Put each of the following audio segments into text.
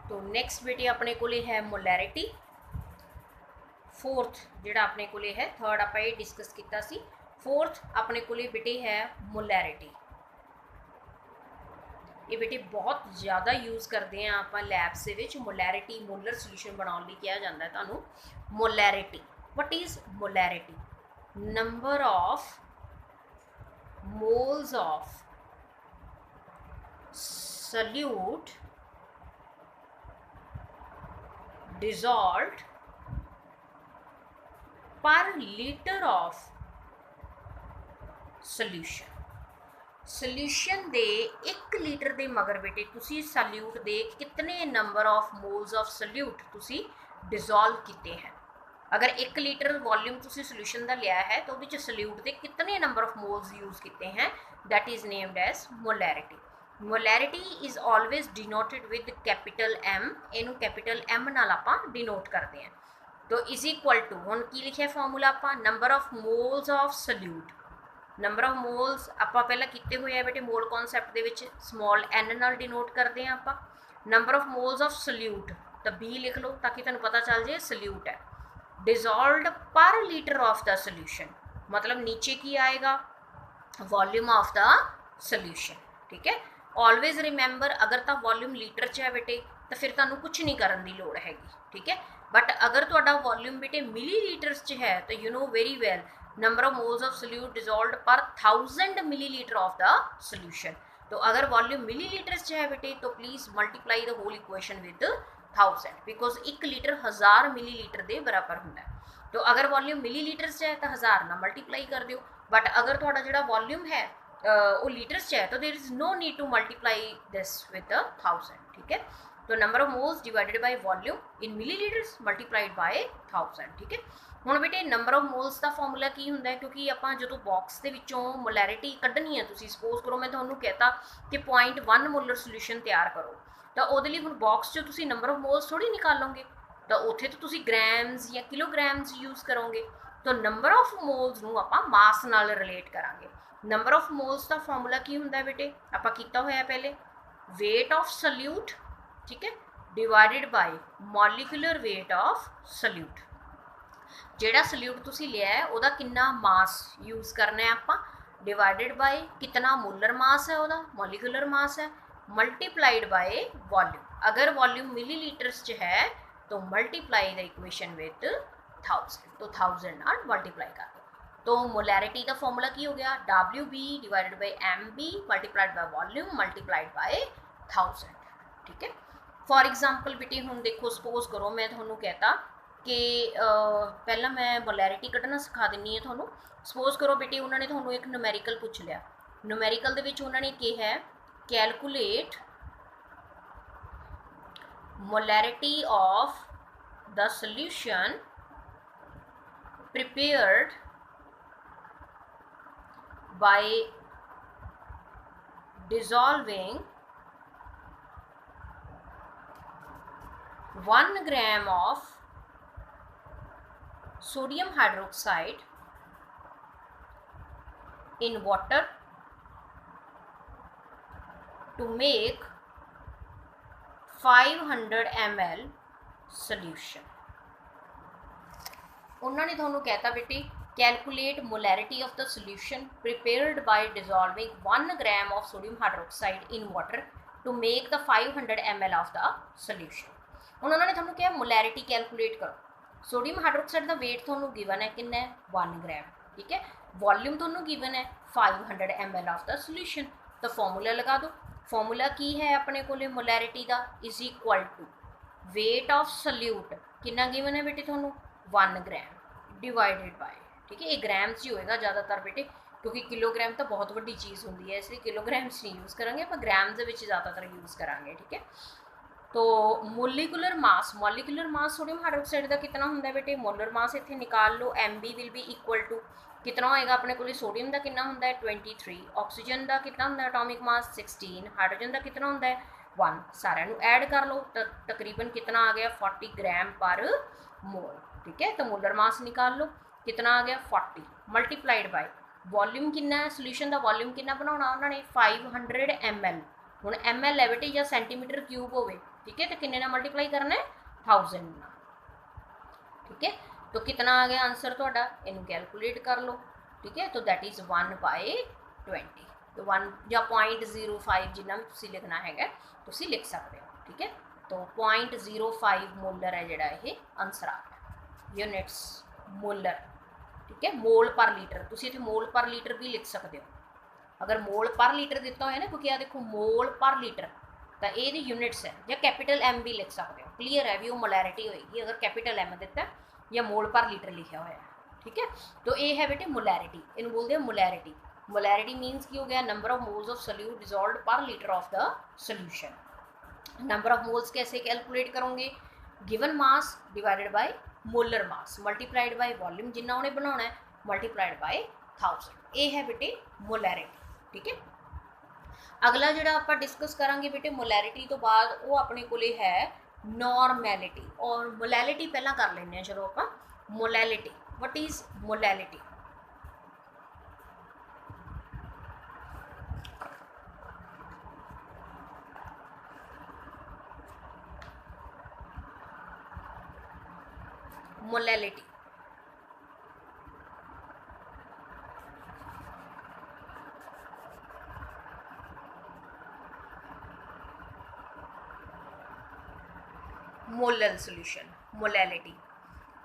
तो नैक्सट बेटे अपने को है मोलैरिटी। फोर्थ जोड़ा अपने को है, थर्ड आप ये डिस्कस किया सी, फोर्थ अपने को बेटे है मोलैरिटी। ये बेटे बहुत ज़्यादा यूज़ करते हैं आप लैब्स के मोलैरिटी मोलर सोल्यूशन बनाने कहा जाता है तू molarity. What is molarity? Number of moles of solute dissolved per liter of solution। Solution they 1 litre के मगर बेटे तुसी सल्यूट दे कितने number of moles of salute तुसी डिजोल्व किए हैं। अगर 1 लीटर वॉल्यूम तुसी सोल्यूशन का लिया है तो वो सल्यूट के कितने नंबर ऑफ मोल्स यूज़ किए हैं, that is named as molarity. Molarity is always denoted with capital M, इनू कैपिटल एम नाल आपां डिनोट करते हैं। तो इज इक्वल टू हुण की लिखिया फॉर्मूला आपां, number of moles of solute. Number of moles आपां पहला किते हुए है बेटे मोल कॉन्सैप्ट दे विच स्मॉल एन नाल डिनोट करते हैं आपां। Number of moles of solute तो बी लिख लो ताकि तुहानूं पता चल जाए सल्यूट है। डिजोल्व्ड पर लीटर ऑफ द सोल्यूशन, मतलब नीचे की आएगा वॉल्यूम ऑफ द सोल्यूशन। ठीक है, ऑलवेज रिमैंबर अगर तो वॉल्यूम लीटर च है बेटे तो फिर तुहानूं कुछ नहीं करन दी लोड़ हैगी। ठीक है, बट अगर तुहाडा वॉल्यूम बेटे मिली लीटरस च है तो you know very well number of moles of solute dissolved पर 1000 मिलीलीटर ऑफ द सोल्यूशन। तो अगर वॉल्यूम मिली लीटरस च है बेटे तो please multiply the whole equation with 1000, because 1 litre 1000 millilitre के बराबर होंगे। तो अगर वॉल्यूम मिलीलीटर से है तो 1000 ना मल्टीप्लाई कर दो, बट अगर थोड़ा जो वॉल्यूम है वो लीटर्स है तो there is no need to multiply this with 1000। ठीक है, तो number of moles divided by volume in millilitres multiplied by 1000। ठीक है, हुण बेटे नंबर ऑफ मोल्स का फॉर्मूला की होंगे, क्योंकि आप जो बॉक्स के विचों मोलैरिटी कढ़नी है, तुसीं सपोज करो मैं तुहानूं कहता कि 0.1 मोलर सोल्यूशन तैयार करो तो उहदे लई हुण बॉक्स चों तुसीं नंबर ऑफ मोल्स थोड़ी निकालोगे, तो उत्थे तो तुसीं ग्राम्स या किलोग्राम्स यूज़ करोगे। तो नंबर ऑफ मोल्स नूं आपां मास नाल रिलेट करांगे। नंबर ऑफ मोल्स का फॉर्मूला की होंगे बेटे आपां कीता होया पहले, वेट ऑफ सल्यूट, ठीक है, divided by molecular weight of salute. जिहड़ा सल्यूट तुसीं लिया है उहदा कितना मास यूज़ करना है आपां, डिवाइडेड बाय कितना मोलर मास है, उहदा मॉलिक्यूलर मास है, मल्टीप्लाइड बाय वॉल्यूम। अगर वॉल्यूम मिलीलीटर्स च है तो मल्टीप्लाई द इक्वेशन विद 1000, तो 1000 नाल मल्टीप्लाई कर दो। तो मोलैरिटी का फॉर्मूला की हो गया, WB divided by MB multiplied by volume multiplied by 1000। ठीक है, फॉर एग्जाम्पल बेटे हुण देखो सपोज करो मैं तुहानूं कहता कि पहला मैं मोलैरिटी कढ़ना सिखा दिनी है तुहानूं। सपोज करो बेटे उन्होंने तुहानूं एक न्यूमैरिकल पूछ लिया, न्यूमैरिकल दे विच उन्होंने कहा है calculate molarity of the solution prepared by dissolving 1 gram of sodium hydroxide in water to make 500 ml solution। उन्होंने तुहानूं कहता बेटी calculate molarity of the solution prepared by dissolving 1 gram of sodium hydroxide in water to make the 500 ml of the solution। हुण उन्होंने तुहानूं कहा molarity calculate करो, sodium hydroxide का वेट तुहानूं गिवन है कितना है 1 ग्राम। ठीक है, वॉल्यूम तुहानूं गिवन है 500 ml ऑफ द सोल्यूशन। तो फॉर्मूला लगा दो, फॉर्मूला की है अपने को मोलैरिटी का is equal to weight of solute कितना गिवन है बेटे तुहानूं 1 ग्राम डिवाइडेड बाय, ठीक है, ये ग्राम्स ही होएगा ज़्यादातर बेटे, क्योंकि किलोग्राम तो बहुत बड़ी चीज़ होंगी है, इसलिए किलोग्राम्स नहीं यूज़ करेंगे, आप ग्राम्स के ज़्यादातर यूज़ करांगे। ठीक है, तो मोलिकुलर मास सोडियम हाइड्रोक्साइड का कितना होंगे बेटे, मोलर मास इतने निकाल लो, MB will be equal to कितना होएगा अपने को सोडियम का कितना होंगे 23, ऑक्सीजन का कितना होंगे एटॉमिक मास 16, हाइड्रोजन का कितना होंगे 1, सारे ऐड कर लो तो तकरीबन कितना आ गया 40 ग्राम पर मोल। ठीक है, तो मोलर मास निकाल लो कितना आ गया 40 मल्टीप्लाइड बाय वॉल्यूम कितना है, सोल्यूशन का वॉल्यूम कितना बनाना उन्होंने 500 ml। हुण ml है बेटे या सेंटीमीटर क्यूब होवे, ठीक है, तो किन्ने नाल मल्टीप्लाई करना है 1000 नाल, ठीक है। तो कितना आ गया आंसर तुहाडा, इनू कैलकुलेट कर लो, ठीक है। तो दैट इज़ 1/20, तो 1 या 0.05 जिन्ना भी तुसीं लिखना है तुसीं लिख सकते हो, ठीक है। तो 0.05 मोलर है जिहड़ा ये आंसर आ गया, यूनिट्स मोलर, ठीक है। मोल पर लीटर, तुसीं इत्थे मोल पर लीटर भी लिख सकते हो, अगर मोल पर लीटर दिता हो ना, क्योंकि आ देखो मोल पर लीटर तो ये यूनिट्स है, या कैपिटल M भी लिख सकते हो, क्लीयर है भी वो मोलैरिटी होएगी अगर कैपिटल M दिता है या मोल पर लीटर लिखा हुआ है, ठीक है। तो ये है बेटे मोलैरिटी, इन्हें बोलते हैं मोलैरिटी। मोलैरिटी मीनस की हो गया number of moles of solute dissolved per litre of the solution. Number of moles कैसे कैलकुलेट करोगे, given mass divided by molar mass multiplied by volume जिन्ना उन्हें बनाना है मल्टीप्लाइड बाय 1000, ये है बेटे मोलैरिटी, ठीक है। अगला जो आप डिस्कस करांगे बेटे मोलैरिटी तो बाद वो अपने को है नॉर्मैलिटी, और मोलैलिटी पहला कर लें, चलो आप molality, what is molality. Molality molar solution, molality.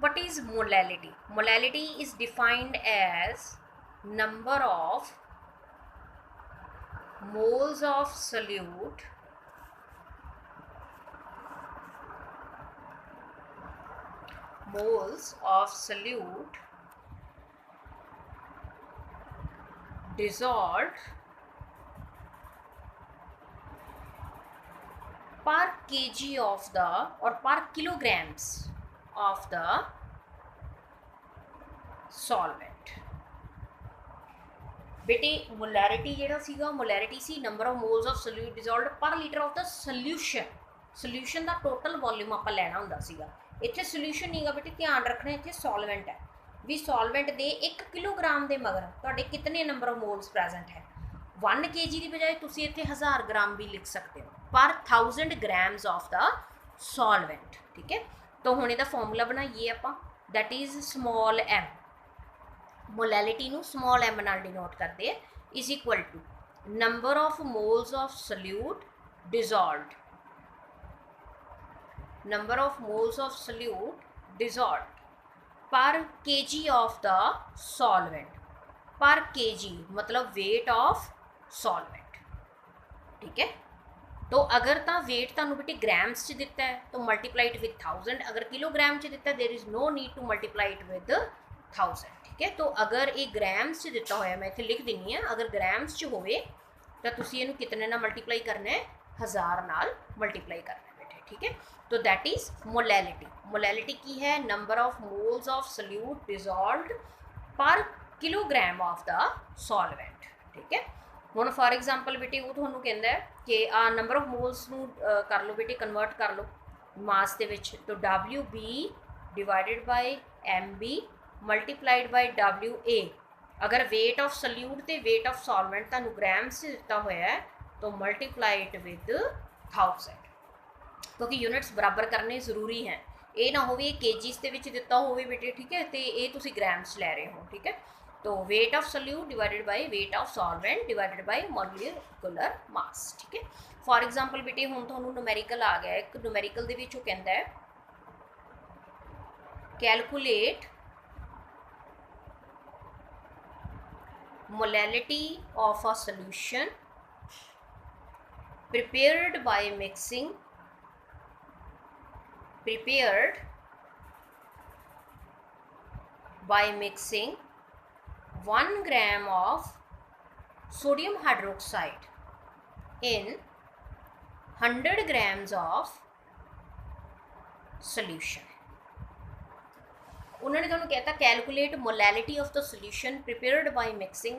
What is molality? Molality is defined as number of moles of solute dissolved per kg of the or per kilograms of the solvent। बेटे molarity जिहड़ा सीगा molarity सी number of moles of solute dissolved per litre of the solution, solution का total volume आप लेना हुंदा सीगा, इत्थे सोल्यूशन नहीं गा बेटे, ध्यान रखना इत्थे सॉल्वेंट है भी सॉल्वेंट दे 1 किलोग्राम के मगर तुहाडे कितने नंबर ऑफ मोल्स प्रेजेंट है। 1 kg की बजाय तुसीं इत्थे 1000 ग्राम भी लिख सकते हो पर 1000 ग्राम्स ऑफ द सॉल्वेंट, ठीक है। तो हुण इहदा फॉर्मूला बनाइए आपां, that is small m, molality नू स्मॉल m नाल डिनोट करते हैं, is equal to number of moles of solute dissolved, number of moles of solute dissolved per kg of the solvent, per kg मतलब weight of solvent, ठीक है। तो अगर तो वेट तुहानू बेटे ग्राम्स च दिता है तो मल्टीप्लाइड विद 1000, अगर किलोग्राम च दिता है there is no need to multiplied with 1000, ठीक है। तो अगर ये ग्राम्स च दिता होया मैं इत्थे लिख दिनी है, अगर ग्राम्स च होवे तो तुसीं इहनू कितने नाल मल्टीप्लाई करना है 1000 नाल मल्टीप्लाई करना है बेटे, ठीक है। तो दैट इज़ मोलैलिटी। मोलैलिटी की है number of moles of solute dissolved पर किलोग्राम ऑफ द सॉल्वेंट, ठीक है। हुण फॉर एग्जाम्पल बेटे वो तुहानू कहंदा है कि आ नंबर ऑफ मोल्स नू कर लो बेटे कन्वर्ट कर लो मास दे विच, तो WB divided by MB multiplied by WA, अगर वेट ऑफ सोल्यूट तो वेट ऑफ सॉल्वेंट तुहानू ग्राम्स से दिता होया है तो मल्टीप्लाइड विद 1000, क्योंकि यूनिट्स बराबर करने जरूरी हैं, ये ना हो केजीस के विच दिता होवे बेटे, ठीक है, तो ये तुसी ग्राम्स लै रहे हो, ठीक है। तो wait of solute divided by weight of solvent divided by molecular mass, ठीक है। फॉर एग्जाम्पल बेटे हुण तुहानू न्यूमेरिकल आ गया, एक न्यूमेरिकल दे विच वो कहंदा है calculate molality of a solution prepared by mixing 1 gram of sodium hydroxide in 100 grams of solution। उन्होंने तुहानू कहता calculate molality of the solution prepared by mixing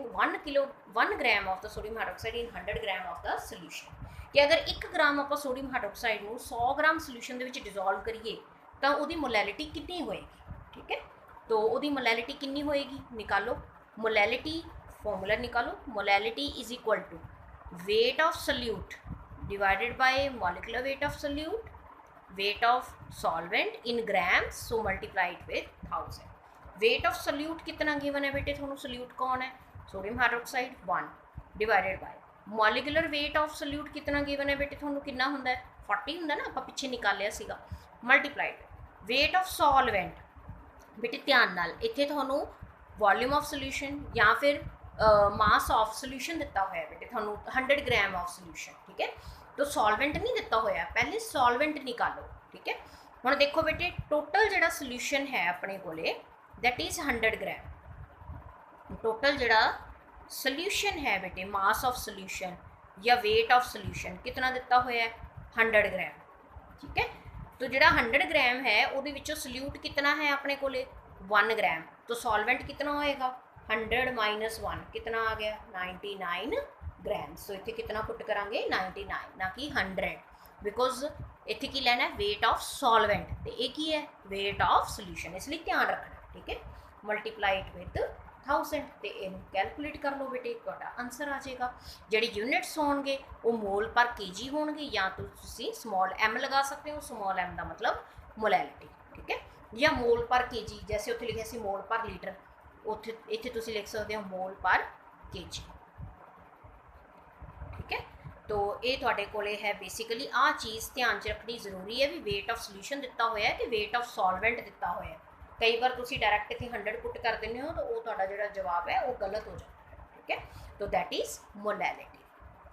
1 gram of the sodium hydroxide in 100 gram of the solution, कि अगर 1 ग्राम आप sodium hydroxide को 100 ग्राम solution के dissolve करिए तो वो मोलैलिटी कितनी होएगी, ठीक है। तो वो मोलैलिटी कितनी होएगी निकालो, मोलैलिटी फॉर्मूला निकालो, molality is equal to weight of solute divided by molecular weight of solute, weight of solvent in grams, so multiply it with 1000। weight of solute कितना given है बेटे थोनों, solute कौन है, sodium hydroxide 1, divided by molecular weight of solute कितना given है बेटे थोनों, कितना हुंदा है 40 हुंदा ना, आपां पिछे निकालिया सीगा, multiplied weight of solvent बेटे ध्यान नाल इत्थे थोनों वॉल्यूम ऑफ सोल्यूशन या फिर मास ऑफ सोल्यूशन दिता होया बेटे थोनों 100 ग्राम ऑफ सोल्यूशन, ठीक है। तो सॉल्वेंट नहीं दिता होया, पहले सॉल्वेंट निकालो, ठीक है। हुण देखो बेटे टोटल जिहड़ा सोल्यूशन है अपने कोले दैट इज़ 100 ग्राम। टोटल जिहड़ा सोल्यूशन है बेटे मास ऑफ सोल्यूशन या वेट ऑफ सोल्यूशन कितना दिता होया है 100 ग्राम, ठीक है। तो जिहड़ा 100 ग्राम है उहदे विचों सोल्यूट कितना है अपने कोले 1 ग्राम, तो सॉल्वेंट कितना होएगा 100 माइनस 1 कितना आ गया 99 ग्राम। सो इत्थे कितना पुट करांगे 99 ना कि 100, बिकॉज इत्थे की लेना है वेट ऑफ सॉल्वेंट ते ये की है वेट ऑफ सोल्यूशन, इसलिए ध्यान रखना, ठीक है। मल्टीप्लाई इट विद 1000 ते इनू कैलकुलेट कर लो बेटे, तुहाडा आंसर आ जाएगा। जिहड़ी यूनिट्स होणगे वो मोल पर केजी होणगे, या तो तुसीं स्मॉल एम लगा सकते हो, स्मॉल एम का मतलब मोलैलिटी, ठीक है, या मोल पर केजी, जैसे उत्थे लिखिया सी मोल पर लीटर, उत्थे इत्थे तुसीं लिख सकते हो मोल पर केजी, ठीक है। तो ये तुहाडे कोले है बेसिकली आ चीज़ ध्यान च रखनी जरूरी है भी वेट ऑफ सोल्यूशन दिता होया है कि वेट ऑफ सॉल्वेंट दिता होया है। कई बार तुसीं डायरैक्ट इत्थे 100 पुट कर दिंदे हो तो वो तुहाडा जिहड़ा जवाब है वो गलत हो जाता है, ठीक है। तो दैट इज़ मोलैलिटी।